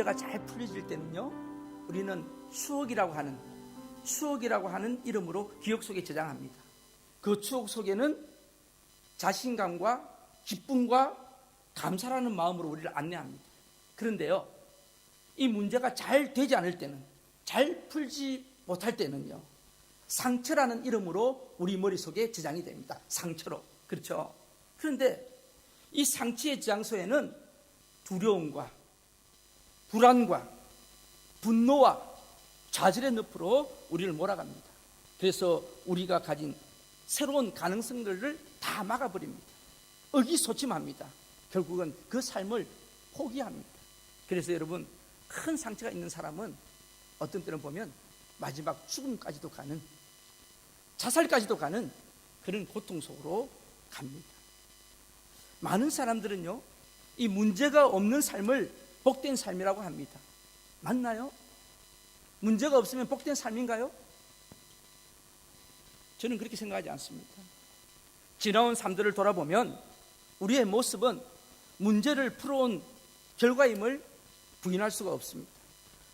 문제가 잘 풀려질 때는요, 우리는 추억이라고 하는 이름으로 기억 속에 저장합니다. 그 추억 속에는 자신감과 기쁨과 감사라는 마음으로 우리를 안내합니다. 그런데요, 이 문제가 잘 되지 않을 때는, 잘 풀지 못할 때는요, 상처라는 이름으로 우리 머릿속에 저장이 됩니다. 상처로. 그렇죠? 그런데 이 상처의 저장소에는 두려움과 불안과 분노와 좌절의 늪으로 우리를 몰아갑니다. 그래서 우리가 가진 새로운 가능성들을 다 막아버립니다. 의기소침합니다. 결국은 그 삶을 포기합니다. 그래서 여러분, 큰 상처가 있는 사람은 어떤 때는 보면 마지막 죽음까지도 가는, 자살까지도 가는 그런 고통 속으로 갑니다. 많은 사람들은요, 이 문제가 없는 삶을 복된 삶이라고 합니다. 맞나요? 문제가 없으면 복된 삶인가요? 저는 그렇게 생각하지 않습니다. 지나온 삶들을 돌아보면 우리의 모습은 문제를 풀어온 결과임을 부인할 수가 없습니다.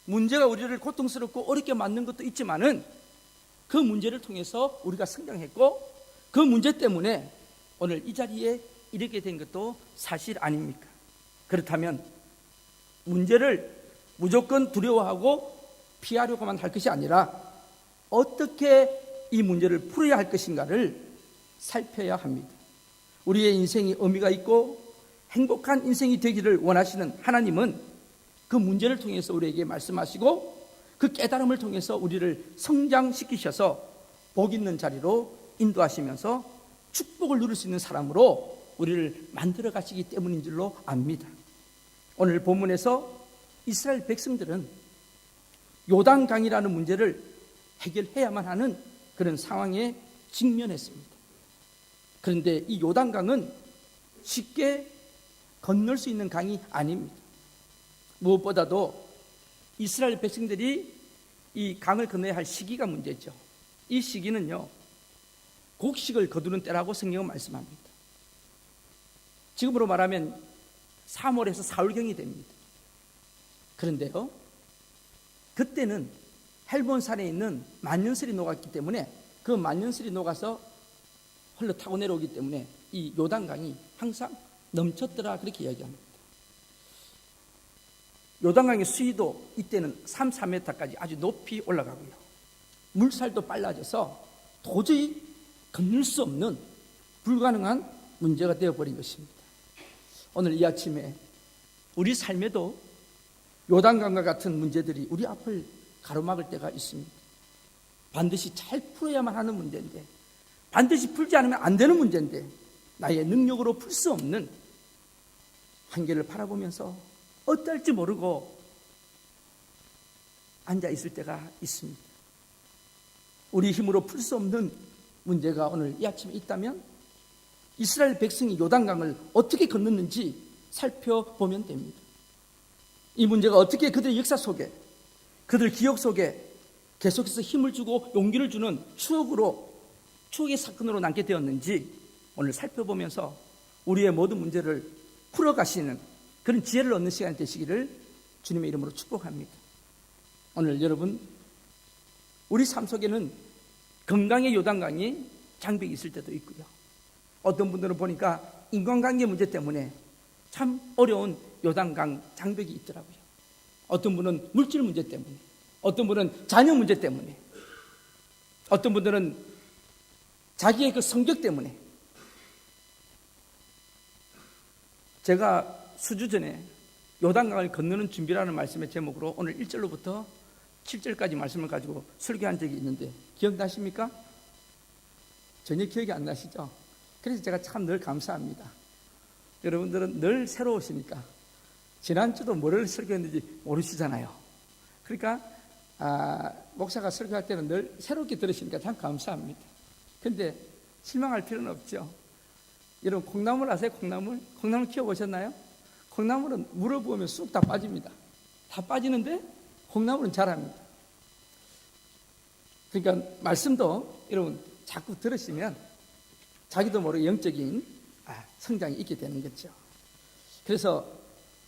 문제가 우리를 고통스럽고 어렵게 만든 것도 있지만은 그 문제를 통해서 우리가 성장했고, 그 문제 때문에 오늘 이 자리에 이르게 된 것도 사실 아닙니까? 그렇다면 문제를 무조건 두려워하고 피하려고만 할 것이 아니라 어떻게 이 문제를 풀어야 할 것인가를 살펴야 합니다. 우리의 인생이 의미가 있고 행복한 인생이 되기를 원하시는 하나님은 그 문제를 통해서 우리에게 말씀하시고, 그 깨달음을 통해서 우리를 성장시키셔서 복 있는 자리로 인도하시면서 축복을 누릴 수 있는 사람으로 우리를 만들어 가시기 때문인 줄로 압니다. 오늘 본문에서 이스라엘 백성들은 요단강이라는 문제를 해결해야만 하는 그런 상황에 직면했습니다. 그런데 이 요단강은 쉽게 건널 수 있는 강이 아닙니다. 무엇보다도 이스라엘 백성들이 이 강을 건너야 할 시기가 문제죠. 이 시기는요, 곡식을 거두는 때라고 성경은 말씀합니다. 지금으로 말하면 3월에서 4월경이 됩니다. 그런데요, 그때는 헬몬산에 있는 만년설이 녹았기 때문에 그 만년설이 녹아서 흘러 타고 내려오기 때문에 이 요단강이 항상 넘쳤더라, 그렇게 이야기합니다. 요단강의 수위도 이때는 3, 4m까지 아주 높이 올라가고요, 물살도 빨라져서 도저히 건널 수 없는 불가능한 문제가 되어버린 것입니다. 오늘 이 아침에 우리 삶에도 요단강과 같은 문제들이 우리 앞을 가로막을 때가 있습니다. 반드시 잘 풀어야만 하는 문제인데, 반드시 풀지 않으면 안 되는 문제인데, 나의 능력으로 풀 수 없는 한계를 바라보면서 어떨지 모르고 앉아 있을 때가 있습니다. 우리 힘으로 풀 수 없는 문제가 오늘 이 아침에 있다면 이스라엘 백성이 요단강을 어떻게 건넜는지 살펴보면 됩니다. 이 문제가 어떻게 그들의 역사 속에, 그들 기억 속에 계속해서 힘을 주고 용기를 주는 추억의 사건으로 남게 되었는지 오늘 살펴보면서 우리의 모든 문제를 풀어가시는 그런 지혜를 얻는 시간이 되시기를 주님의 이름으로 축복합니다. 오늘 여러분, 우리 삶 속에는 건강의 요단강이 장벽이 있을 때도 있고요, 어떤 분들은 보니까 인간관계 문제 때문에 참 어려운 요단강 장벽이 있더라고요. 어떤 분은 물질 문제 때문에, 어떤 분은 자녀 문제 때문에, 어떤 분들은 자기의 그 성격 때문에. 제가 수주 전에 요단강을 건너는 준비라는 말씀의 제목으로 오늘 1절로부터 7절까지 말씀을 가지고 설교한 적이 있는데 기억나십니까? 전혀 기억이 안 나시죠? 그래서 제가 참 늘 감사합니다. 여러분들은 늘 새로우시니까 지난주도 뭐를 설교했는지 모르시잖아요. 그러니까 목사가 설교할 때는 늘 새롭게 들으시니까 참 감사합니다. 근데 실망할 필요는 없죠. 여러분, 콩나물 아세요? 콩나물 키워보셨나요? 콩나물은 물을 부으면 쑥 다 빠집니다. 다 빠지는데 콩나물은 자랍니다. 그러니까 말씀도 여러분 자꾸 들으시면 자기도 모르게 영적인 성장이 있게 되는 거죠. 그래서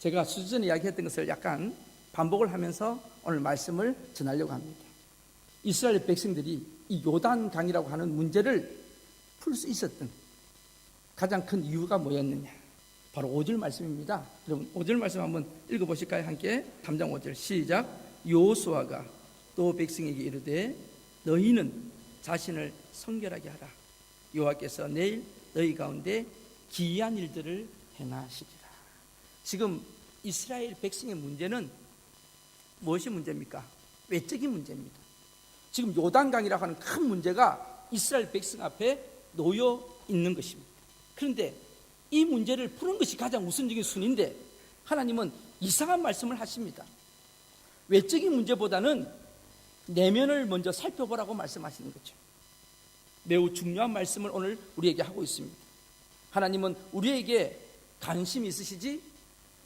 제가 수주 전에 이야기했던 것을 약간 반복을 하면서 오늘 말씀을 전하려고 합니다. 이스라엘 백성들이 이 요단강이라고 하는 문제를 풀 수 있었던 가장 큰 이유가 뭐였느냐? 바로 5절 말씀입니다. 여러분 5절 말씀 한번 읽어보실까요? 함께 3장 5절 시작. 여호수아가 또 백성에게 이르되 너희는 자신을 성결하게 하라. 여호와께서 내일 너희 가운데 기이한 일들을 행하시리라. 지금 이스라엘 백성의 문제는 무엇이 문제입니까? 외적인 문제입니다. 지금 요단강이라고 하는 큰 문제가 이스라엘 백성 앞에 놓여 있는 것입니다. 그런데 이 문제를 푸는 것이 가장 우선적인 순위인데 하나님은 이상한 말씀을 하십니다. 외적인 문제보다는 내면을 먼저 살펴보라고 말씀하시는 거죠. 매우 중요한 말씀을 오늘 우리에게 하고 있습니다. 하나님은 우리에게 관심이 있으시지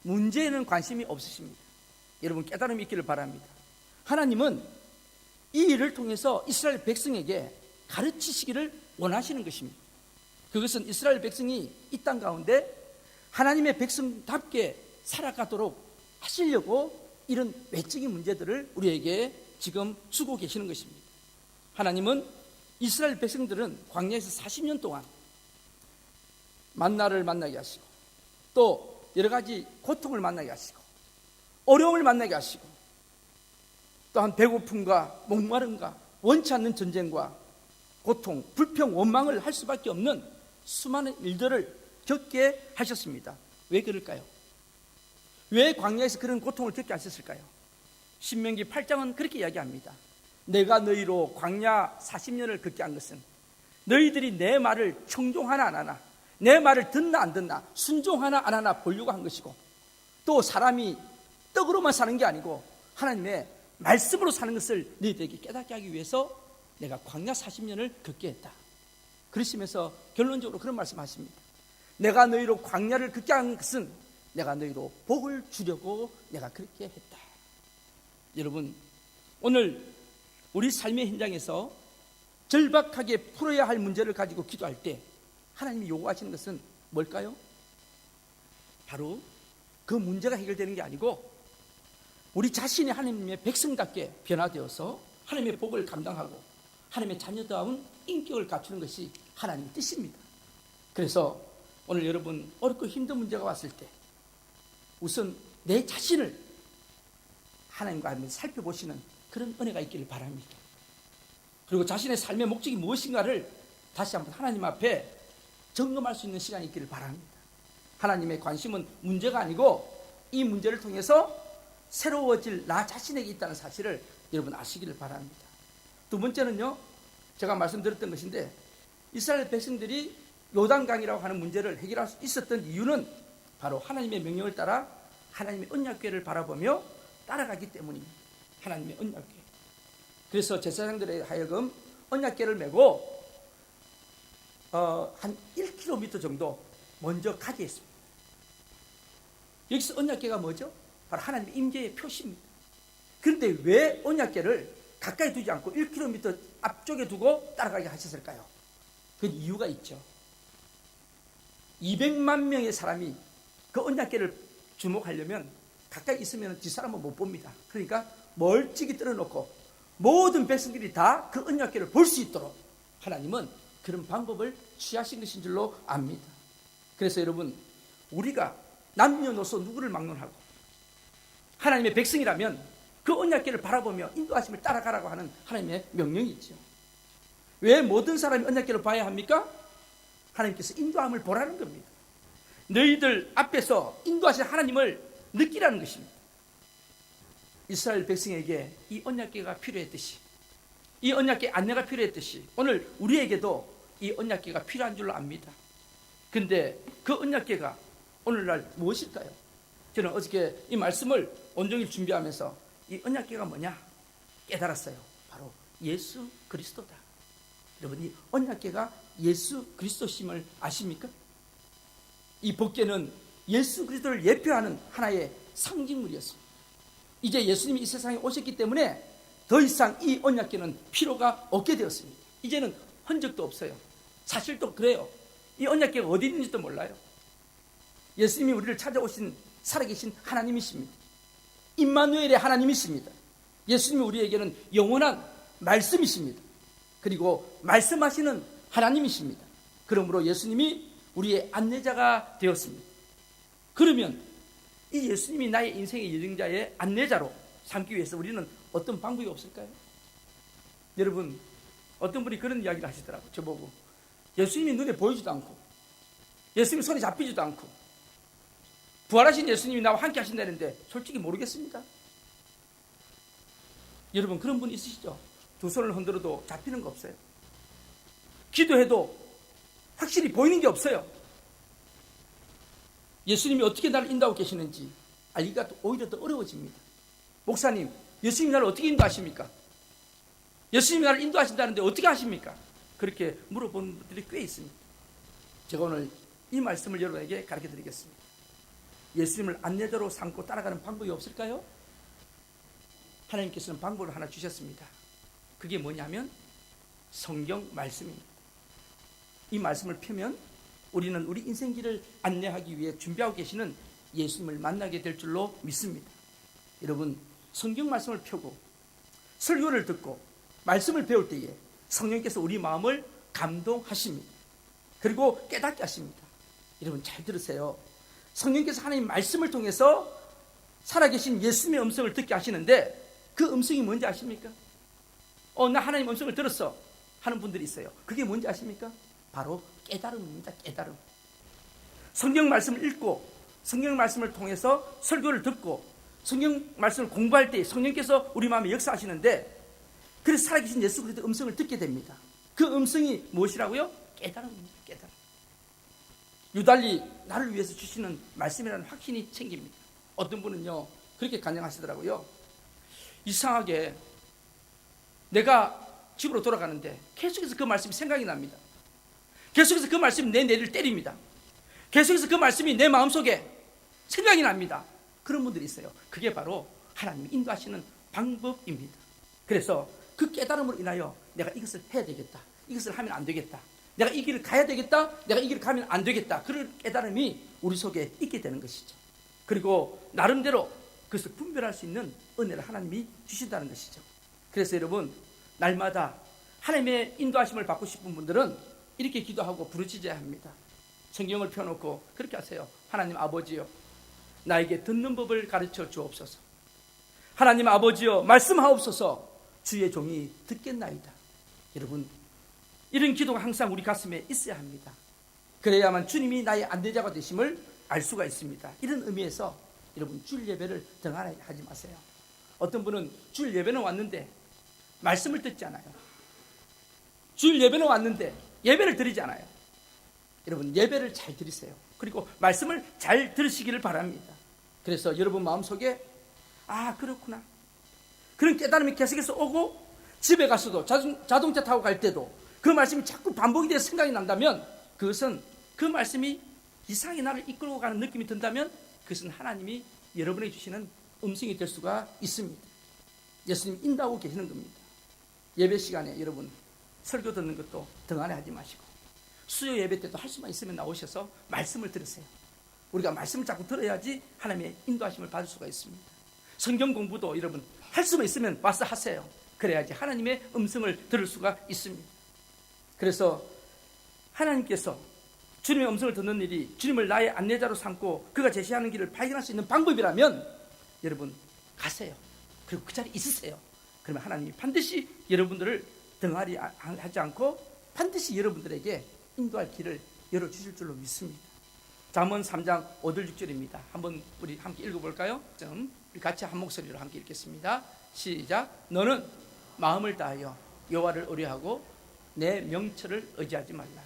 문제에는 관심이 없으십니다. 여러분 깨달음이 있기를 바랍니다. 하나님은 이 일을 통해서 이스라엘 백성에게 가르치시기를 원하시는 것입니다. 그것은 이스라엘 백성이 이 땅 가운데 하나님의 백성답게 살아가도록 하시려고 이런 외적인 문제들을 우리에게 지금 주고 계시는 것입니다. 하나님은 이스라엘 백성들은 광야에서 40년 동안 만나를 만나게 하시고 또 여러 가지 고통을 만나게 하시고 어려움을 만나게 하시고 또한 배고픔과 목마름과 원치 않는 전쟁과 고통, 불평, 원망을 할 수밖에 없는 수많은 일들을 겪게 하셨습니다. 왜 그럴까요? 왜 광야에서 그런 고통을 겪게 하셨을까요? 신명기 8장은 그렇게 이야기합니다. 내가 너희로 광야 40년을 겪게 한 것은 너희들이 내 말을 청종하나 안 하나, 내 말을 듣나 안 듣나, 순종하나 안 하나 보려고 한 것이고, 또 사람이 떡으로만 사는 게 아니고 하나님의 말씀으로 사는 것을 너희들에게 깨닫게 하기 위해서 내가 광야 40년을 겪게 했다. 그러시면서 결론적으로 그런 말씀하십니다. 내가 너희로 광야를 겪게 한 것은 내가 너희로 복을 주려고 내가 그렇게 했다. 여러분, 오늘 우리 삶의 현장에서 절박하게 풀어야 할 문제를 가지고 기도할 때 하나님이 요구하시는 것은 뭘까요? 바로 그 문제가 해결되는 게 아니고 우리 자신이 하나님의 백성답게 변화되어서 하나님의 복을 감당하고 하나님의 자녀다운 인격을 갖추는 것이 하나님의 뜻입니다. 그래서 오늘 여러분 어렵고 힘든 문제가 왔을 때 우선 내 자신을 하나님과 함께 살펴보시는 그런 은혜가 있기를 바랍니다. 그리고 자신의 삶의 목적이 무엇인가를 다시 한번 하나님 앞에 점검할 수 있는 시간이 있기를 바랍니다. 하나님의 관심은 문제가 아니고 이 문제를 통해서 새로워질 나 자신에게 있다는 사실을 여러분 아시기를 바랍니다. 두 번째는요, 제가 말씀드렸던 것인데 이스라엘 백성들이 요단강이라고 하는 문제를 해결할 수 있었던 이유는 바로 하나님의 명령을 따라 하나님의 언약궤를 바라보며 따라가기 때문입니다. 하나님의 언약궤. 그래서 제사장들에 하여금 언약궤를 메고 한 1km 정도 먼저 가게 했습니다. 여기서 언약궤가 뭐죠? 바로 하나님의 임재의 표시입니다. 그런데 왜 언약궤를 가까이 두지 않고 1km 앞쪽에 두고 따라가게 하셨을까요? 그 이유가 있죠. 200만 명의 사람이 그 언약궤를 주목하려면 가까이 있으면 뒷사람은 못 봅니다. 그러니까 멀찍이 떨어놓고 모든 백성들이 다 그 언약궤를 볼 수 있도록 하나님은 그런 방법을 취하신 것인 줄로 압니다. 그래서 여러분, 우리가 남녀노소 누구를 막론하고 하나님의 백성이라면 그 언약궤를 바라보며 인도하심을 따라가라고 하는 하나님의 명령이 있죠. 왜 모든 사람이 언약궤를 봐야 합니까? 하나님께서 인도함을 보라는 겁니다. 너희들 앞에서 인도하신 하나님을 느끼라는 것입니다. 이스라엘 백성에게 이 언약궤가 필요했듯이, 이 언약궤 안내가 필요했듯이 오늘 우리에게도 이 언약궤가 필요한 줄로 압니다. 그런데 그 언약궤가 오늘날 무엇일까요? 저는 어저께 이 말씀을 온종일 준비하면서 이 언약궤가 뭐냐 깨달았어요. 바로 예수 그리스도다. 여러분, 이 언약궤가 예수 그리스도심을 아십니까? 이 법궤는 예수 그리스도를 예표하는 하나의 상징물이었습니다. 이제 예수님이 이 세상에 오셨기 때문에 더 이상 이 언약궤는 필요가 없게 되었습니다. 이제는 흔적도 없어요. 사실 또 그래요. 이 언약궤가 어디 있는지도 몰라요. 예수님이 우리를 찾아오신 살아계신 하나님이십니다. 임마누엘의 하나님이십니다. 예수님이 우리에게는 영원한 말씀이십니다. 그리고 말씀하시는 하나님이십니다. 그러므로 예수님이 우리의 안내자가 되었습니다. 그러면 이 예수님이 나의 인생의 여정자의 안내자로 삼기 위해서 우리는 어떤 방법이 없을까요? 여러분, 어떤 분이 그런 이야기를 하시더라고요. 저보고 예수님이 눈에 보이지도 않고 예수님이 손에 잡히지도 않고 부활하신 예수님이 나와 함께 하신다는데 솔직히 모르겠습니다. 여러분, 그런 분 있으시죠? 두 손을 흔들어도 잡히는 거 없어요. 기도해도 확실히 보이는 게 없어요. 예수님이 어떻게 나를 인도하고 계시는지 알기가 오히려 더 어려워집니다. 목사님, 예수님이 나를 어떻게 인도하십니까? 예수님이 나를 인도하신다는데 어떻게 하십니까? 그렇게 물어보는 분들이 꽤 있습니다. 제가 오늘 이 말씀을 여러분에게 가르쳐 드리겠습니다. 예수님을 안내자로 삼고 따라가는 방법이 없을까요? 하나님께서는 방법을 하나 주셨습니다. 그게 뭐냐면 성경 말씀입니다. 이 말씀을 펴면 우리는 우리 인생길을 안내하기 위해 준비하고 계시는 예수님을 만나게 될 줄로 믿습니다. 여러분, 성경 말씀을 펴고 설교를 듣고 말씀을 배울 때에 성령께서 우리 마음을 감동하십니다. 그리고 깨닫게 하십니다. 여러분, 잘 들으세요. 성령께서 하나님 말씀을 통해서 살아계신 예수님의 음성을 듣게 하시는데 그 음성이 뭔지 아십니까? 나 하나님 음성을 들었어 하는 분들이 있어요. 그게 뭔지 아십니까? 바로 깨달음입니다. 깨달음. 성경 말씀을 읽고 성경 말씀을 통해서 설교를 듣고 성경 말씀을 공부할 때 성령께서 우리 마음에 역사하시는데 그래서 살아계신 예수 그리스도의 음성을 듣게 됩니다. 그 음성이 무엇이라고요? 깨달음입니다. 깨달음. 유달리 나를 위해서 주시는 말씀이라는 확신이 생깁니다. 어떤 분은요 그렇게 간증하시더라고요. 이상하게 내가 집으로 돌아가는데 계속해서 그 말씀이 생각이 납니다. 계속해서 그 말씀이 내 뇌를 때립니다. 계속해서 그 말씀이 내 마음속에 생각이 납니다. 그런 분들이 있어요. 그게 바로 하나님이 인도하시는 방법입니다. 그래서 그 깨달음으로 인하여 내가 이것을 해야 되겠다, 이것을 하면 안 되겠다, 내가 이 길을 가야 되겠다, 내가 이 길을 가면 안 되겠다, 그런 깨달음이 우리 속에 있게 되는 것이죠. 그리고 나름대로 그것을 분별할 수 있는 은혜를 하나님이 주신다는 것이죠. 그래서 여러분, 날마다 하나님의 인도하심을 받고 싶은 분들은 이렇게 기도하고 부르짖어야 합니다. 성경을 펴놓고 그렇게 하세요. 하나님 아버지요, 나에게 듣는 법을 가르쳐 주옵소서. 하나님 아버지요, 말씀하옵소서. 주의 종이 듣겠나이다. 여러분, 이런 기도가 항상 우리 가슴에 있어야 합니다. 그래야만 주님이 나의 안내자가 되심을 알 수가 있습니다. 이런 의미에서 여러분, 주일 예배를 등한히 하지 마세요. 어떤 분은 주일 예배는 왔는데 말씀을 듣지 않아요. 주일 예배는 왔는데 예배를 드리지 않아요. 여러분, 예배를 잘 드리세요. 그리고 말씀을 잘 들으시기를 바랍니다. 그래서 여러분 마음속에 그렇구나, 그런 깨달음이 계속해서 오고 집에 가서도 자동차 타고 갈 때도 그 말씀이 자꾸 반복이 돼서 생각이 난다면 그것은 그 말씀이 이상하게 나를 이끌고 가는 느낌이 든다면 그것은 하나님이 여러분에게 주시는 음성이 될 수가 있습니다. 예수님 인도하고 계시는 겁니다. 예배 시간에 여러분 설교 듣는 것도 등한히 하지 마시고 수요 예배 때도 할 수만 있으면 나오셔서 말씀을 들으세요. 우리가 말씀을 자꾸 들어야지 하나님의 인도하심을 받을 수가 있습니다. 성경 공부도 여러분 할 수만 있으면 와서 하세요. 그래야지 하나님의 음성을 들을 수가 있습니다. 그래서 하나님께서 주님의 음성을 듣는 일이 주님을 나의 안내자로 삼고 그가 제시하는 길을 발견할 수 있는 방법이라면 여러분 가세요. 그리고 그 자리에 있으세요. 그러면 하나님이 반드시 여러분들을 등하리 하지 않고 반드시 여러분들에게 인도할 길을 열어주실 줄로 믿습니다. 잠언 3장 5절 6절입니다. 한번 우리 함께 읽어볼까요? 우리 같이 한 목소리로 함께 읽겠습니다. 시작. 너는 마음을 다하여 여호와를 의뢰하고 내 명철을 의지하지 말라.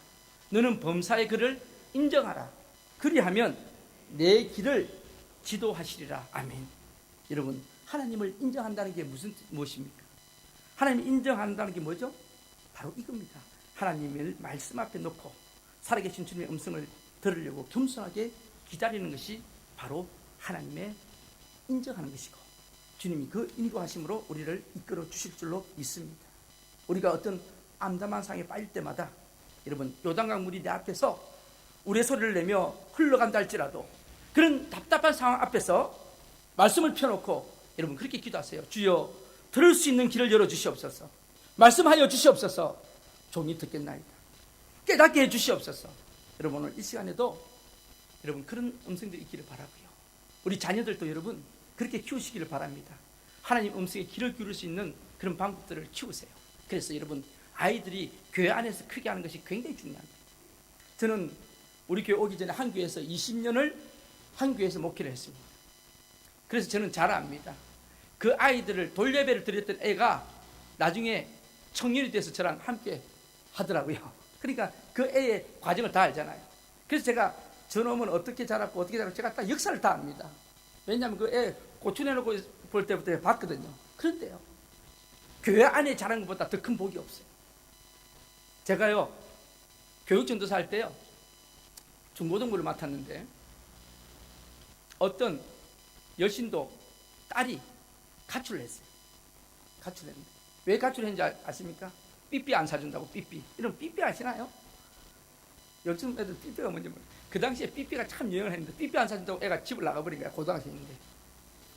너는 범사의 그를 인정하라. 그리하면 내 길을 지도하시리라. 아멘. 여러분, 하나님을 인정한다는 게 무엇입니까? 하나님을 인정한다는 게 뭐죠? 바로 이겁니다. 하나님을 말씀 앞에 놓고 살아계신 주님의 음성을 들으려고 겸손하게 기다리는 것이 바로 하나님의 인정하는 것이고 주님이 그 인도하심으로 우리를 이끌어 주실 줄로 믿습니다. 우리가 어떤 암담한 상황에 빠질 때마다 여러분, 요단강 물이 내 앞에서 우리의 소리를 내며 흘러간다 할지라도 그런 답답한 상황 앞에서 말씀을 펴놓고 여러분 그렇게 기도하세요. 주여 들을 수 있는 길을 열어주시옵소서. 말씀하여 주시옵소서. 종이 듣겠나이다. 깨닫게 해주시옵소서. 여러분 오늘 이 시간에도 여러분 그런 음성들이 있기를 바라고요. 우리 자녀들도 여러분 그렇게 키우시기를 바랍니다. 하나님 음성에 귀를 기울일 수 있는 그런 방법들을 키우세요. 그래서 여러분 아이들이 교회 안에서 크게 하는 것이 굉장히 중요합니다. 저는 우리 교회 오기 전에 한 교회에서 20년을 한 교회에서 목회를 했습니다. 그래서 저는 잘 압니다. 그 아이들을 돌예배를 드렸던 애가 나중에 청년이 돼서 저랑 함께 하더라고요. 그러니까 그 애의 과정을 다 알잖아요. 그래서 제가 저놈은 어떻게 자랐고 어떻게 자랐고 제가 딱 역사를 다 압니다. 왜냐하면 그 애 고추내놓고 볼 때부터 봤거든요. 그런데요, 교회 안에 자란 것보다 더 큰 복이 없어요. 제가요 교육전도사 할 때요 중고등부를 맡았는데 어떤 여신도 딸이 가출을 했어요. 가출했는데 왜 가출했는지 아십니까? 삐삐 안 사준다고. 삐삐. 이런 삐삐 아시나요? 요즘 애들 삐삐가 뭔지 모르겠어요. 그 당시에 삐삐가 참 유행을 했는데 삐삐 안 사준다고 애가 집을 나가버린 거야. 고등학생인데.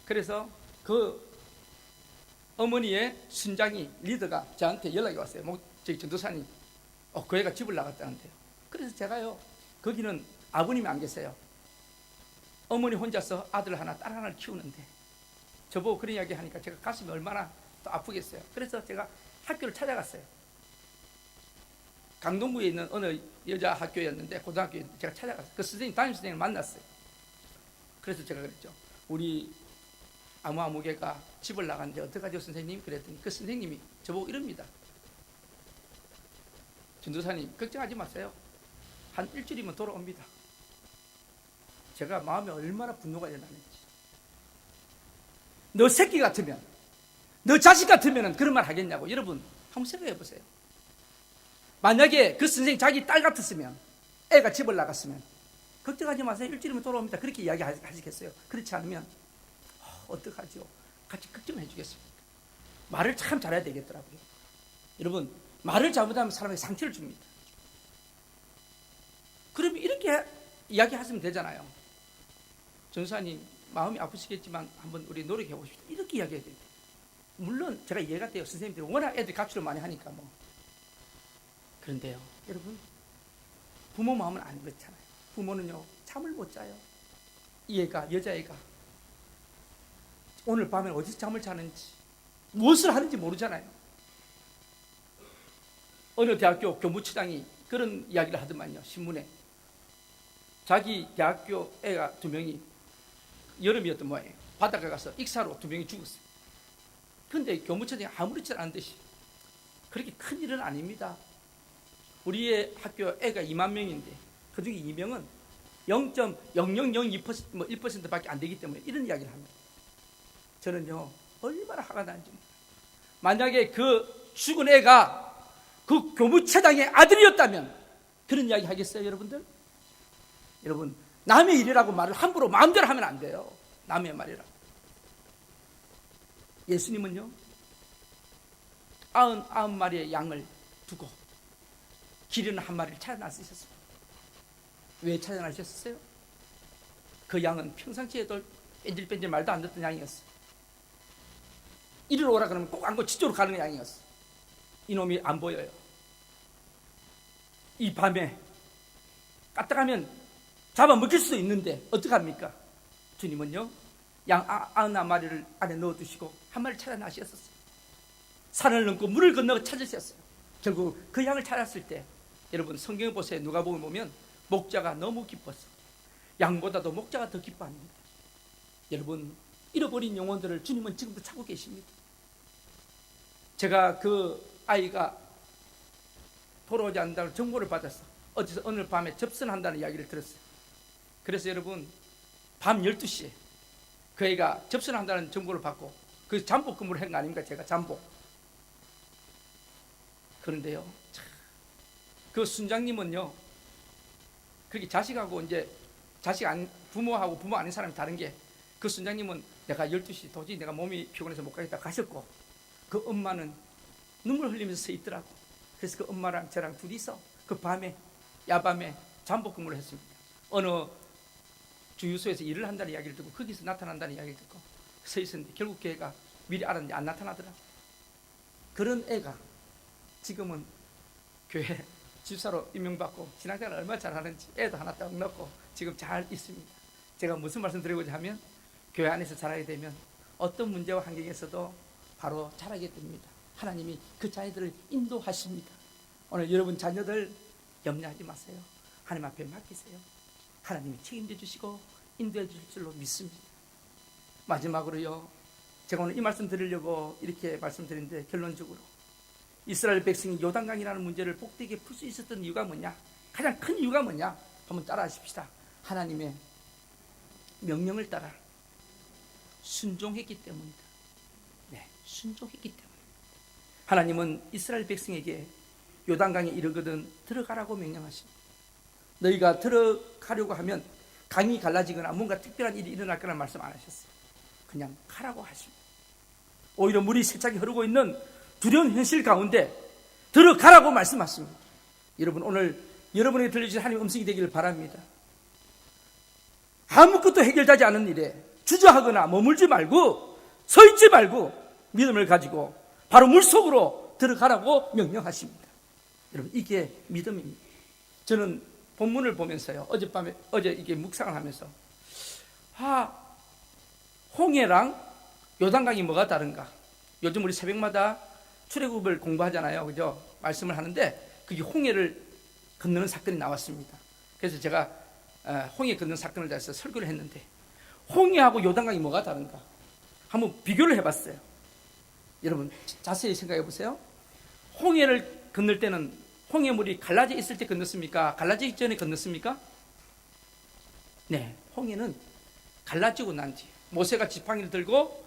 그래서 그 어머니의 순장이 리더가 저한테 연락이 왔어요. 저기 전도사님 그 애가 집을 나갔다는데요. 그래서 제가요 거기는 아버님이 안 계세요. 어머니 혼자서 아들 하나 딸 하나를 키우는데 저보고 그런 이야기 하니까 제가 가슴이 얼마나 또 아프겠어요. 그래서 제가 학교를 찾아갔어요. 강동구에 있는 어느 여자 학교였는데 고등학교에 제가 찾아갔어요. 그 선생님, 담임 선생님을 만났어요. 그래서 제가 그랬죠. 우리 아무개가 집을 나갔는데 어떡하죠 선생님? 그랬더니 그 선생님이 저보고 이럽니다. 전도사님 걱정하지 마세요. 한 일주일이면 돌아옵니다. 제가 마음에 얼마나 분노가 일어나는지. 너 새끼 같으면, 너 자식 같으면 그런 말 하겠냐고. 여러분 한번 생각해 보세요. 만약에 그 선생님 자기 딸 같았으면, 애가 집을 나갔으면 걱정하지 마세요. 일주일이면 돌아옵니다. 그렇게 이야기하시겠어요? 그렇지 않으면 어떡하죠? 같이 걱정해 주겠습니까? 말을 참 잘해야 되겠더라고요. 여러분 말을 잘못하면 사람에게 상처를 줍니다. 그러면 이렇게 이야기하시면 되잖아요. 전사님 마음이 아프시겠지만 한번 우리 노력해 보십시오. 이렇게 이야기해야 돼요. 물론 제가 이해가 돼요. 선생님들이 워낙 애들이 가출을 많이 하니까 뭐. 그런데요 여러분 부모 마음은 안 그렇잖아요. 부모는요 잠을 못 자요. 이 애가, 여자애가 오늘 밤에 어디서 잠을 자는지 무엇을 하는지 모르잖아요. 어느 대학교 교무처장이 그런 이야기를 하더만요. 신문에 자기 대학교 애가 2명이 여름이었던 모양이에요. 바닷가 가서 익사로 2명이 죽었어요. 그런데 교무처장이 아무렇지 않은 듯이 그렇게 큰 일은 아닙니다. 우리의 학교 애가 2만 명인데 그중에 2명은 0.0002% 뭐 1%밖에 안 되기 때문에 이런 이야기를 합니다. 저는요 얼마나 화가 나는지. 만약에 그 죽은 애가 그 교무처장의 아들이었다면 그런 이야기 하겠어요 여러분들? 여러분 남의 일이라고 말을 함부로 마음대로 하면 안 돼요. 남의 말이라고. 예수님은요 99마리의 양을 두고 기르는 한 마리를 찾아나셨어요. 왜 찾아나셨어요? 그 양은 평상시에도 뺀질뺀질 말도 안 듣던 양이었어요. 이리로 오라 그러면 꼭 안고 지쪽으로 가는 양이었어요. 이놈이 안 보여요. 이 밤에 까딱하면 잡아먹힐 수도 있는데 어떡합니까? 주님은요 양 99마리를 안에 넣어두시고 한 마리를 찾아나셨었어요. 산을 넘고 물을 건너 찾으셨어요. 결국 그 양을 찾았을 때 여러분 성경에 보세요. 누가복음 보면 목자가 너무 기뻤어. 양보다도 목자가 더 기뻐합니다. 여러분 잃어버린 영혼들을 주님은 지금도 찾고 계십니다. 제가 그 아이가 돌아오지 않는다는 정보를 받았어. 어디서 오늘 밤에 접선한다는 이야기를 들었어요. 그래서 여러분 밤 12시에 그 애가 접선한다는 정보를 받고 그 잠복 근무를 한 거 아닙니까? 제가 잠복. 그런데요 그 순장님은요 그렇게 자식하고 이제 부모하고 부모 아닌 사람이 다른 게 그 순장님은 내가 12시 도저히 내가 몸이 피곤해서 못 가겠다 가셨고 그 엄마는 눈물 흘리면서 서 있더라고. 그래서 그 엄마랑 저랑 둘이서 그 밤에 야밤에 잠복 근무를 했습니다. 어느 주유소에서 일을 한다는 이야기를 듣고 거기서 나타난다는 이야기를 듣고 서 있었는데 결국 그 애가 미리 알았는데 안 나타나더라. 그런 애가 지금은 교회 집사로 임명받고 신앙생활을 얼마나 잘하는지 애도 하나 딱 넣고 지금 잘 있습니다. 제가 무슨 말씀 드리고자 하면 교회 안에서 자라게 되면 어떤 문제와 환경에서도 바로 자라게 됩니다. 하나님이 그 자녀들을 인도하십니다. 오늘 여러분 자녀들 염려하지 마세요. 하나님 앞에 맡기세요. 하나님이 책임져 주시고 인도해 주실 줄로 믿습니다. 마지막으로요, 제가 오늘 이 말씀 드리려고 이렇게 말씀드리는데, 결론적으로 이스라엘 백성이 요단강이라는 문제를 복되게 풀 수 있었던 이유가 뭐냐? 가장 큰 이유가 뭐냐? 한번 따라 하십시다. 하나님의 명령을 따라 순종했기 때문이다. 네, 순종했기 때문입니다. 하나님은 이스라엘 백성에게 요단강에 이르거든 들어가라고 명령하십니다. 너희가 들어가려고 하면 강이 갈라지거나 뭔가 특별한 일이 일어날 거라는 말씀 안 하셨어요. 그냥 가라고 하십니다. 오히려 물이 세차게 흐르고 있는 두려운 현실 가운데 들어가라고 말씀하십니다. 여러분, 오늘 여러분에게 들려주신 하나님의 음성이 되기를 바랍니다. 아무것도 해결되지 않은 일에 주저하거나 머물지 말고 서 있지 말고 믿음을 가지고 바로 물속으로 들어가라고 명령하십니다. 여러분, 이게 믿음입니다. 저는 본문을 보면서요, 어제 이게 묵상을 하면서 홍해랑 요단강이 뭐가 다른가? 요즘 우리 새벽마다 출애굽을 공부하잖아요, 그죠? 말씀을 하는데 그게 홍해를 건너는 사건이 나왔습니다. 그래서 제가 홍해 건너는 사건을 대해서 설교를 했는데, 홍해하고 요단강이 뭐가 다른가? 한번 비교를 해봤어요. 여러분 자세히 생각해 보세요. 홍해를 건널 때는 홍해물이 갈라져 있을 때 건넜습니까? 갈라지기 전에 건넜습니까? 네, 홍해는 갈라지고 난 뒤 모세가 지팡이를 들고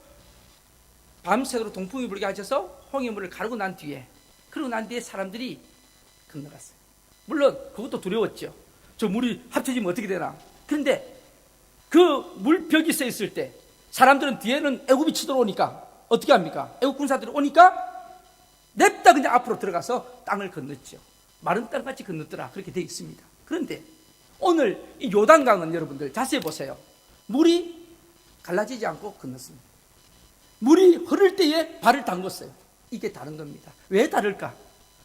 밤새도록 동풍이 불게 하셔서 홍해물을 가르고 난 뒤에, 그러고 난 뒤에 사람들이 건너갔어요. 물론 그것도 두려웠죠. 저 물이 합쳐지면 어떻게 되나. 그런데 그 물벽이 서 있을 때 사람들은 뒤에는 애굽이 치들어오니까 어떻게 합니까? 애국 군사들이 오니까 냅다 그냥 앞으로 들어가서 땅을 건넜죠. 마른 땅같이 건넜더라, 그렇게 되어 있습니다. 그런데 오늘 이 요단강은 여러분들 자세히 보세요. 물이 갈라지지 않고 건넜습니다. 물이 흐를 때에 발을 담궜어요. 이게 다른 겁니다. 왜 다를까?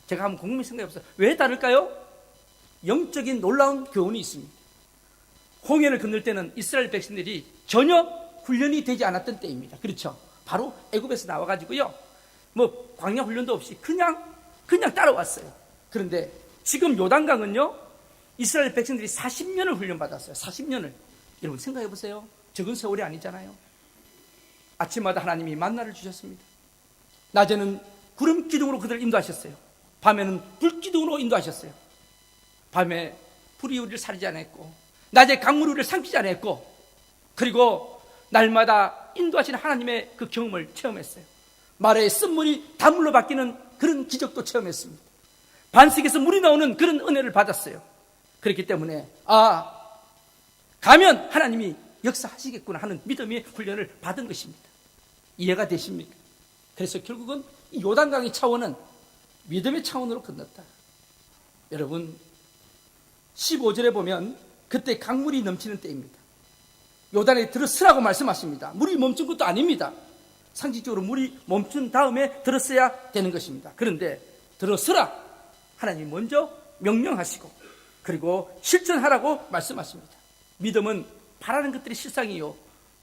제가 한번 곰곰이 생각해 보세요. 왜 다를까요? 영적인 놀라운 교훈이 있습니다. 홍해를 건널 때는 이스라엘 백성들이 전혀 훈련이 되지 않았던 때입니다. 그렇죠? 바로 애굽에서 나와가지고요, 뭐 광야 훈련도 없이 그냥 따라왔어요. 그런데 지금 요단강은요, 이스라엘 백성들이 40년을 훈련받았어요. 40년을. 여러분 생각해 보세요. 적은 세월이 아니잖아요. 아침마다 하나님이 만나를 주셨습니다. 낮에는 구름 기둥으로 그들을 인도하셨어요. 밤에는 불 기둥으로 인도하셨어요. 밤에 불이 우리를 사리지 않았고, 낮에 강물이 우리를 삼키지 않았고, 그리고 날마다 인도하시는 하나님의 그 경험을 체험했어요. 말에 쓴물이 단물로 바뀌는 그런 기적도 체험했습니다. 반석에서 물이 나오는 그런 은혜를 받았어요. 그렇기 때문에 가면 하나님이 역사하시겠구나 하는 믿음의 훈련을 받은 것입니다. 이해가 되십니까? 그래서 결국은 이 요단강의 차원은 믿음의 차원으로 건넜다. 여러분 15절에 보면 그때 강물이 넘치는 때입니다. 요단에 들어서라고 말씀하십니다. 물이 멈춘 것도 아닙니다. 상식적으로 물이 멈춘 다음에 들어서야 되는 것입니다. 그런데 들어서라 하나님이 먼저 명령하시고 그리고 실천하라고 말씀하십니다. 믿음은 바라는 것들이 실상이요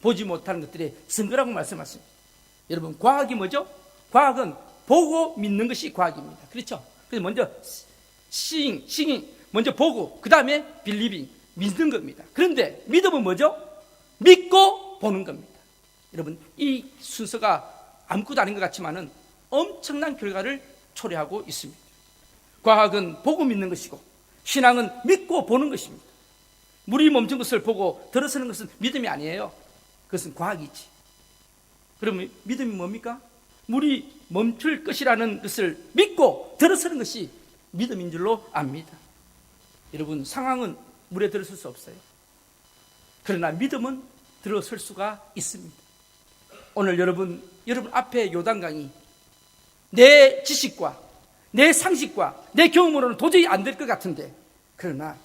보지 못하는 것들이 증거라고 말씀하십니다. 여러분 과학이 뭐죠? 과학은 보고 믿는 것이 과학입니다. 그렇죠? 그래서 먼저 seeing 먼저 보고 그 다음에 believing 믿는 겁니다. 그런데 믿음은 뭐죠? 믿고 보는 겁니다. 여러분 이 순서가 아무것도 아닌 것 같지만은 엄청난 결과를 초래하고 있습니다. 과학은 보고 믿는 것이고 신앙은 믿고 보는 것입니다. 물이 멈춘 것을 보고 들어서는 것은 믿음이 아니에요. 그것은 과학이지. 그러면 믿음이 뭡니까? 물이 멈출 것이라는 것을 믿고 들어서는 것이 믿음인 줄로 압니다. 여러분 상황은 물에 들어설 수 없어요. 그러나 믿음은 들어설 수가 있습니다. 오늘 여러분 앞에 요단강이 내 지식과 내 상식과 내 경험으로는 도저히 안 될 것 같은데, 그러나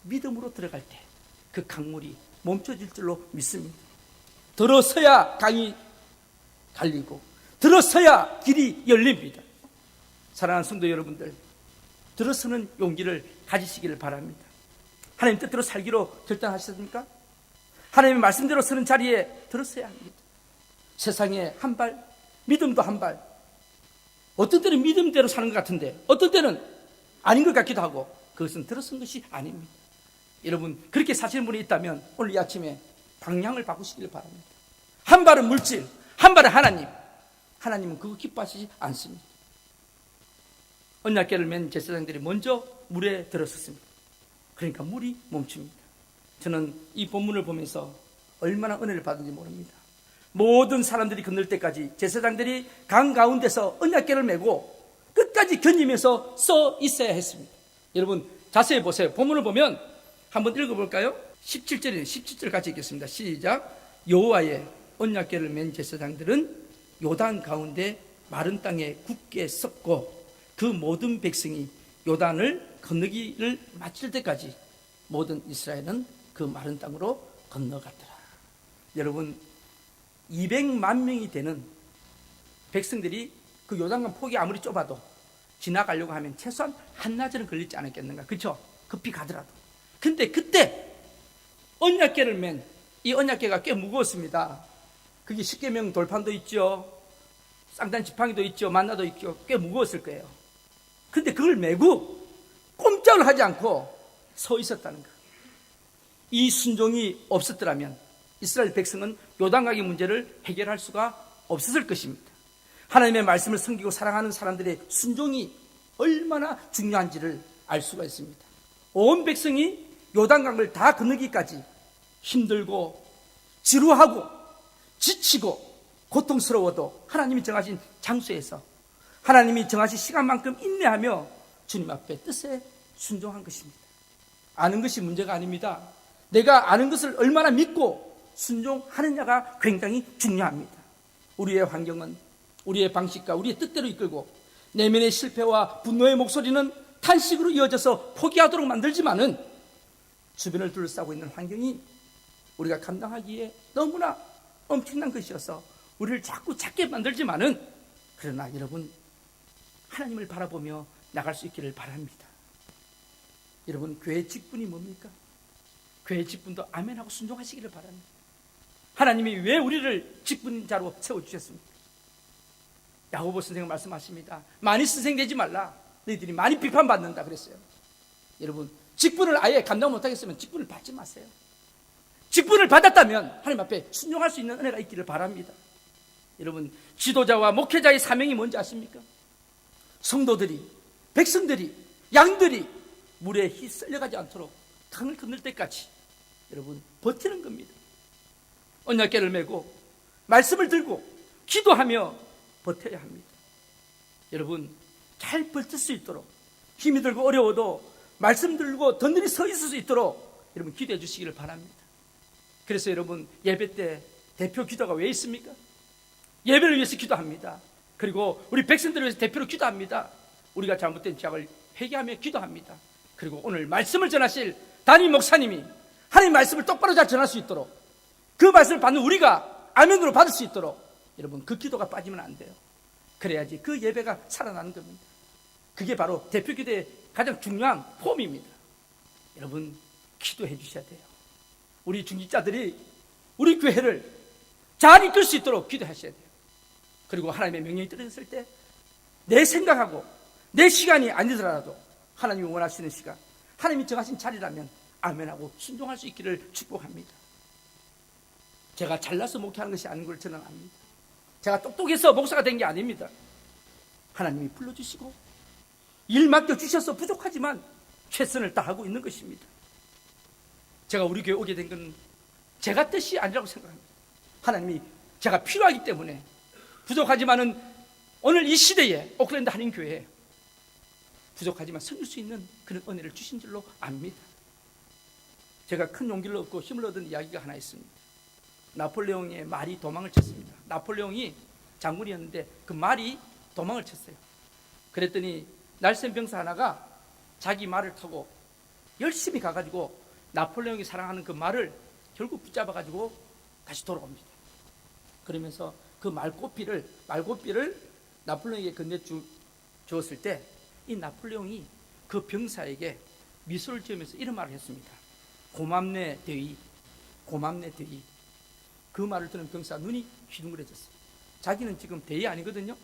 믿음으로 들어갈 때 그 강물이 멈춰질 줄로 믿습니다. 들어서야 강이 갈리고 들어서야 길이 열립니다. 사랑하는 성도 여러분들, 들어서는 용기를 가지시기를 바랍니다. 하나님 뜻대로 살기로 결단하셨습니까? 하나님의 말씀대로 서는 자리에 들어서야 합니다. 세상에 한 발, 믿음도 한 발. 어떤 때는 믿음대로 사는 것 같은데 어떤 때는 아닌 것 같기도 하고, 그것은 들어선 것이 아닙니다. 여러분, 그렇게 사시는 분이 있다면 오늘 이 아침에 방향을 바꾸시기를 바랍니다. 한 발은 물질, 한 발은 하나님. 하나님은 그거 기뻐하시지 않습니다. 언약궤를 맨 제사장들이 먼저 물에 들어섰습니다. 그러니까 물이 멈춥니다. 저는 이 본문을 보면서 얼마나 은혜를 받은지 모릅니다. 모든 사람들이 건널 때까지 제사장들이 강 가운데서 언약궤를 메고 끝까지 견디면서 써 있어야 했습니다. 여러분 자세히 보세요. 본문을 보면 한번 읽어볼까요? 17절이네요. 17절 같이 읽겠습니다. 시작. 여호와의 언약궤를 맨 제사장들은 요단 가운데 마른 땅에 굳게 섰고 그 모든 백성이 요단을 건너기를 마칠 때까지 모든 이스라엘은 그 마른 땅으로 건너갔더라. 여러분 200만 명이 되는 백성들이 그 요단강 폭이 아무리 좁아도 지나가려고 하면 최소한 한나절은 걸리지 않았겠는가. 그렇죠? 급히 가더라도. 근데 그때 언약궤를 맨 이 언약궤가 꽤 무거웠습니다. 그게 십계명 돌판도 있죠, 쌍단 지팡이도 있죠, 만나도 있죠. 꽤 무거웠을 거예요. 근데 그걸 메고 꼼짝을 하지 않고 서 있었다는 거. 이 순종이 없었더라면 이스라엘 백성은 요단강의 문제를 해결할 수가 없었을 것입니다. 하나님의 말씀을 섬기고 사랑하는 사람들의 순종이 얼마나 중요한지를 알 수가 있습니다. 온 백성이 요단강을 다 건너기까지 힘들고 지루하고 지치고 고통스러워도 하나님이 정하신 장소에서 하나님이 정하신 시간만큼 인내하며 주님 앞에 뜻에 순종한 것입니다. 아는 것이 문제가 아닙니다. 내가 아는 것을 얼마나 믿고 순종하느냐가 굉장히 중요합니다. 우리의 환경은 우리의 방식과 우리의 뜻대로 이끌고 내면의 실패와 분노의 목소리는 탄식으로 이어져서 포기하도록 만들지만은 주변을 둘러싸고 있는 환경이 우리가 감당하기에 너무나 엄청난 것이어서 우리를 자꾸 작게 만들지만은, 그러나 여러분 하나님을 바라보며 나갈 수 있기를 바랍니다. 여러분 교회 직분이 뭡니까? 교회 직분도 아멘하고 순종하시기를 바랍니다. 하나님이 왜 우리를 직분자로 세워주셨습니까? 야고보 선생은 말씀하십니다. 많이 선생되지 말라. 너희들이 많이 비판받는다 그랬어요. 여러분 직분을 아예 감당 못하겠으면 직분을 받지 마세요. 직분을 받았다면 하나님 앞에 순종할 수 있는 은혜가 있기를 바랍니다. 여러분 지도자와 목회자의 사명이 뭔지 아십니까? 성도들이, 백성들이, 양들이 물에 휩쓸려가지 않도록 강을 건널 때까지 여러분 버티는 겁니다. 언약궤를 메고 말씀을 들고 기도하며 버텨야 합니다. 여러분 잘 버틸 수 있도록, 힘이 들고 어려워도 말씀 들고 든든히 서 있을 수 있도록 여러분 기도해 주시기를 바랍니다. 그래서 여러분 예배 때 대표 기도가 왜 있습니까? 예배를 위해서 기도합니다. 그리고 우리 백성들을 위해서 대표로 기도합니다. 우리가 잘못된 죄악을 회개하며 기도합니다. 그리고 오늘 말씀을 전하실 담임 목사님이 하나님 말씀을 똑바로 잘 전할 수 있도록, 그 말씀을 받는 우리가 아멘으로 받을 수 있도록 여러분 그 기도가 빠지면 안 돼요. 그래야지 그 예배가 살아나는 겁니다. 그게 바로 대표 기도의 가장 중요한 폼입니다. 여러분 기도해 주셔야 돼요. 우리 중직자들이 우리 교회를 잘 이끌 수 있도록 기도하셔야 돼요. 그리고 하나님의 명령이 떨어졌을 때 내 생각하고 내 시간이 아니더라도 하나님이 원하시는 시간, 하나님이 정하신 자리라면 아멘하고 순종할 수 있기를 축복합니다. 제가 잘나서 목회하는 것이 아닌 걸 저는 압니다. 제가 똑똑해서 목사가 된 게 아닙니다. 하나님이 불러주시고 일 맡겨주셔서 부족하지만 최선을 다하고 있는 것입니다. 제가 우리 교회 오게 된 건 제가 뜻이 아니라고 생각합니다. 하나님이 제가 필요하기 때문에, 부족하지만은 오늘 이 시대에 오클랜드 한인교회에 부족하지만 섬길 수 있는 그런 은혜를 주신 줄로 압니다. 제가 큰 용기를 얻고 힘을 얻은 이야기가 하나 있습니다. 나폴레옹의 말이 도망을 쳤습니다. 나폴레옹이 장군이었는데 그 말이 도망을 쳤어요. 그랬더니 날쌘 병사 하나가 자기 말을 타고 열심히 가가지고 나폴레옹이 사랑하는 그 말을 결국 붙잡아가지고 다시 돌아옵니다. 그러면서 그 말고삐를 나폴레옹에게 건네주었을 때 이 나폴레옹이 그 병사에게 미소를 지으면서 이런 말을 했습니다. 고맙네 대위, 고맙네 대위. 그 말을 듣는 병사 눈이 휘둥그레졌어요. 자기는 지금 대위 아니거든요.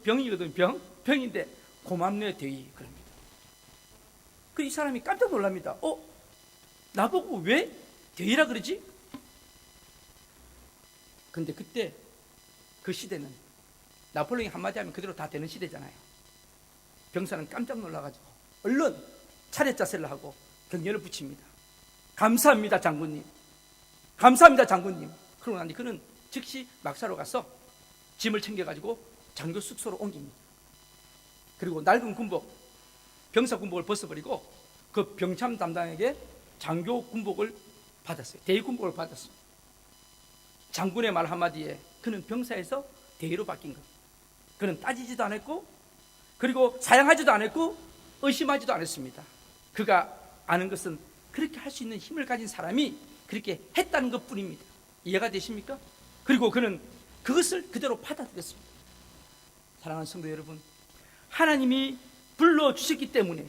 병이거든요. 병인데 고맙네 대위 그럽니다. 그 이 사람이 깜짝 놀랍니다. 나보고 왜 대위라 그러지? 근데 그때 그 시대는 나폴레옹이 한마디 하면 그대로 다 되는 시대잖아요. 병사는 깜짝 놀라가지고 얼른 차례 자세를 하고 경례를 붙입니다. 감사합니다 장군님, 감사합니다 장군님. 그러고 나니 그는 즉시 막사로 가서 짐을 챙겨가지고 장교 숙소로 옮깁니다. 그리고 낡은 군복, 병사 군복을 벗어버리고 그 병참 담당에게 장교 군복을 받았어요. 대위 군복을 받았어요. 장군의 말 한마디에 그는 병사에서 대위로 바뀐 겁니다. 그는 따지지도 않았고, 그리고 사양하지도 않았고, 의심하지도 않았습니다. 그가 아는 것은 그렇게 할 수 있는 힘을 가진 사람이 그렇게 했다는 것 뿐입니다. 이해가 되십니까? 그리고 그는 그것을 그대로 받아들였습니다. 사랑하는 성도 여러분, 하나님이 불러주셨기 때문에,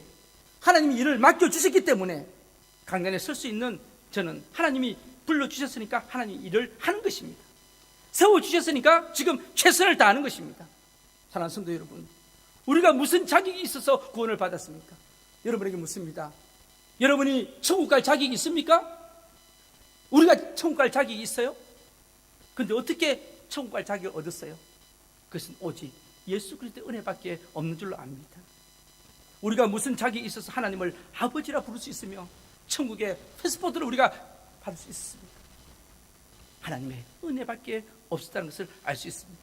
하나님이 일을 맡겨주셨기 때문에 강단에 설 수 있는 저는, 하나님이 불러주셨으니까 하나님 일을 하는 것입니다. 세워주셨으니까 지금 최선을 다하는 것입니다. 사랑하는 성도 여러분, 우리가 무슨 자격이 있어서 구원을 받았습니까? 여러분에게 묻습니다. 여러분이 천국 갈 자격이 있습니까? 우리가 천국 갈 자격이 있어요? 근데 어떻게 천국 갈 자격을 얻었어요? 그것은 오직 예수 그리스도의 은혜밖에 없는 줄로 압니다. 우리가 무슨 자격이 있어서 하나님을 아버지라 부를 수 있으며 천국의 패스포트를 우리가 받을 수 있습니까? 하나님의 은혜밖에 없었다는 것을 알 수 있습니다.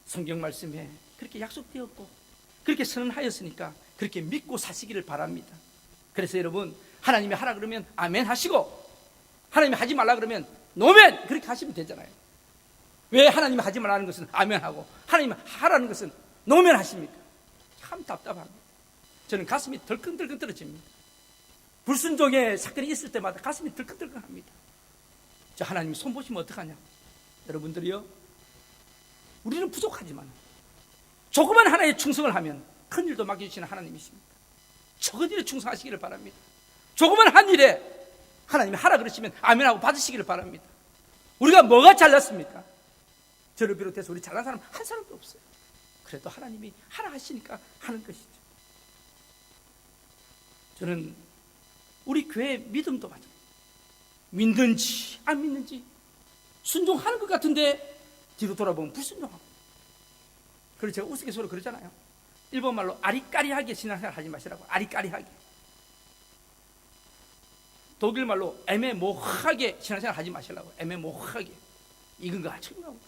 성경 말씀에 그렇게 약속되었고 그렇게 선언하였으니까 그렇게 믿고 사시기를 바랍니다. 그래서 여러분, 하나님이 하라 그러면 아멘 하시고, 하나님이 하지 말라 그러면 노멘 그렇게 하시면 되잖아요. 왜 하나님이 하지 말라는 것은 아멘 하고 하나님이 하라는 것은 노멘 하십니까? 참 답답합니다. 저는 가슴이 덜컹덜컹 떨어집니다. 불순종의 사건이 있을 때마다 가슴이 덜컹덜컹합니다. 저 하나님이 손보시면 어떡하냐? 여러분들이요, 우리는 부족하지만 조그만 하나에 충성을 하면 큰 일도 맡겨주시는 하나님이십니다. 적은 일에 충성하시기를 바랍니다. 조그만 한 일에 하나님이 하라 그러시면 아멘하고 받으시기를 바랍니다. 우리가 뭐가 잘났습니까? 저를 비롯해서 우리 잘난 사람 한 사람도 없어요. 그래도 하나님이 하라 하시니까 하는 것이죠. 저는 우리 교회 믿음도 맞아요. 믿는지 안 믿는지 순종하는 것 같은데 뒤로 돌아보면 불순종하고. 그래서 제가 우스갯소리로 그러잖아요. 일본말로 아리까리하게 신앙생활 하지 마시라고. 아리까리하게. 독일말로 애매모호하게 신앙생활 하지 마시라고. 애매모호하게. 익은 거 아침이라고.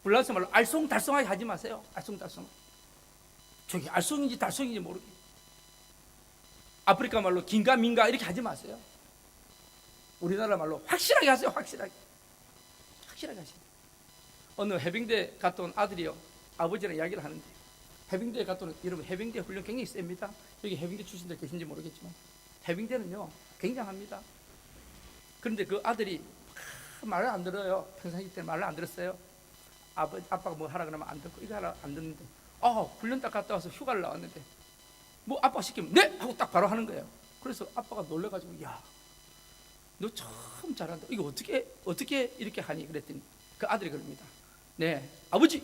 불란스말로 알쏭달쏭하게 하지 마세요. 알쏭달쏭. 저기 알쏭인지 달쏭인지 모르게. 아프리카 말로 긴가 민가 이렇게 하지 마세요. 우리나라 말로 확실하게 하세요. 확실하게. 확실하게 하세요. 어느 해병대 갔다 온 아들이요, 아버지랑 이야기를 하는데, 해병대에 갔다 온, 여러분 해병대 훈련 굉장히 셉니다. 여기 해병대 출신들 계신지 모르겠지만 해병대는요 굉장합니다. 그런데 그 아들이 말을 안 들어요. 평상시 때 말을 안 들었어요. 아빠가 뭐 하라 그러면 안 듣고, 이거 하라 안 듣는데, 훈련 딱 갔다 와서 휴가를 나왔는데 뭐 아빠가 시키면 네! 하고 딱 바로 하는 거예요. 그래서 아빠가 놀래가지고, 야, 너 참 잘한다. 이거 어떻게 이렇게 하니? 그랬더니 그 아들이 그럽니다. 네, 아버지,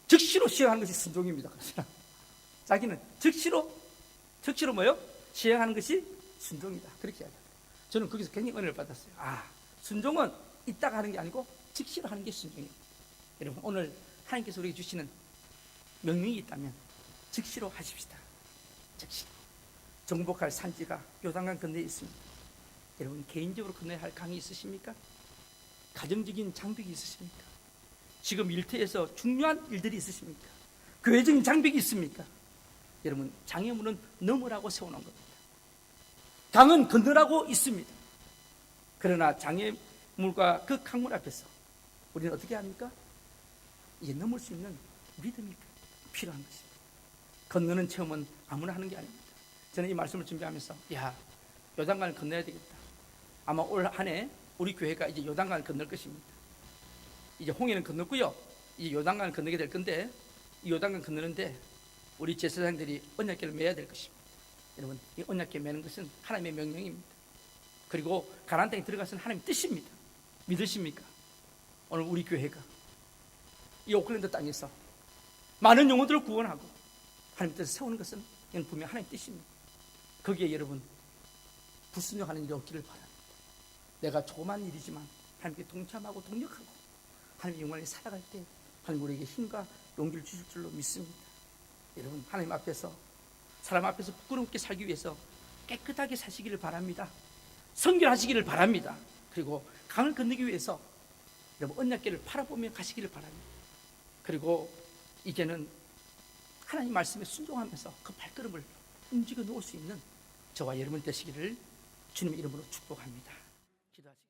즉시로 시행하는 것이 순종입니다. 그래서 자기는 즉시로 뭐요? 시행하는 것이 순종이다. 그렇게 이야기합니다. 저는 거기서 굉장히 은혜를 받았어요. 순종은 이따가 하는 게 아니고 즉시로 하는 게 순종입니다. 여러분, 오늘 하나님께서 우리에게 주시는 명령이 있다면 즉시로 하십시다. 즉시. 정복할 산지가 요단강 건너에 있습니다. 여러분, 개인적으로 건너야 할 강이 있으십니까? 가정적인 장벽이 있으십니까? 지금 일터에서 중요한 일들이 있으십니까? 교회적인 장벽이 있습니까? 여러분, 장애물은 넘으라고 세워놓은 겁니다. 강은 건너라고 있습니다. 그러나 장애물과 그 강물 앞에서 우리는 어떻게 합니까? 이제 넘을 수 있는 믿음이 필요한 것입니다. 건너는 체험은 아무나 하는 게 아닙니다. 저는 이 말씀을 준비하면서, 요단강을 건너야 되겠다. 아마 올 한 해 우리 교회가 이제 요단강을 건널 것입니다. 이제 홍해는 건넜고요. 이제 요단강을 건너게 될 건데, 이 요단강 건너는데 우리 제사장들이 언약궤를 매야 될 것입니다. 여러분, 이 언약궤 매는 것은 하나님의 명령입니다. 그리고 가나안 땅에 들어가서는 하나님의 뜻입니다. 믿으십니까? 오늘 우리 교회가 이 오클랜드 땅에서 많은 영혼들을 구원하고 하나님 뜻을 세우는 것은 이건 분명 하나님의 뜻입니다. 거기에 여러분 불순종하는 일이 없기를 바랍니다. 내가 조그만 일이지만 하나님께 동참하고 동력하고 하나님의 영광을 살아갈 때 하나님 우리에게 힘과 용기를 주실 줄로 믿습니다. 여러분, 하나님 앞에서, 사람 앞에서 부끄럽게 살기 위해서 깨끗하게 사시기를 바랍니다. 성결하시기를 바랍니다. 그리고 강을 건너기 위해서 여러분 언약궤를 바라보며 가시기를 바랍니다. 그리고 이제는 하나님 말씀에 순종하면서 그 발걸음을 움직여 놓을 수 있는 저와 여러분 되시기를 주님의 이름으로 축복합니다. 기도하시겠습니다.